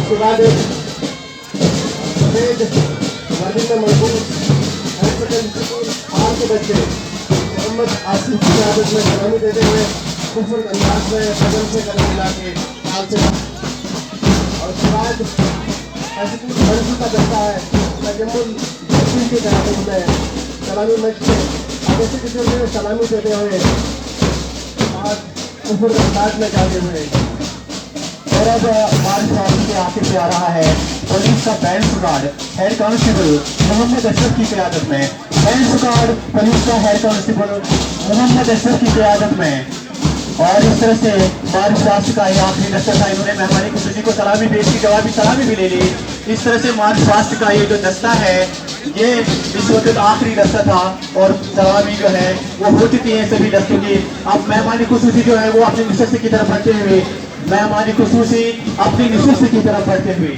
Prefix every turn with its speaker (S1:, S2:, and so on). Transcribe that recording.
S1: उसके बाद सफेद वर्दी में मजबूत हायर सेकेंडरी स्कूल हाल के बच्चे मोहम्मद आसिफ की आदत में सलामी देते हुए खूबसूरत अंदाज में कदम से कदम मिला के ताल से और उसके बाद ऐसे कुछ मंजिल का दस्ता है तजम्मुल की तैयारी में सलामी मैच से आगे से किसी ने सलामी देते हुए आज खूबसूरत अंदाज में जाते हुए
S2: और अब मार्च पार्टी के आखिर पे आ रहा है पुलिस का band squad head constable Mohammad Ashraf की क़यादत में। बैंड स्क्वाड पुलिस का हेड कांस्टेबल मोहम्मद अशरफ की क़यादत में। और इस तरह से मार्च पास्ट का ये आखिरी दस्ता था। इन्होंने मेहमानी खुशी को सलामी पेश की, जवाबी सलामी भी ले ली। इस तरह से मार्च पास्ट का ये जो दस्ता है ये इस वक्त आखिरी दस्ता था और सलामी जो है वो हो चुकी है सभी दस्तों की। अब मेहमानी खुशूसी जो है वो अपनी निशस्त की तरफ बढ़ते हुए मेहमानी खुशूसी अपनी निशस्त की तरफ बढ़ते हुए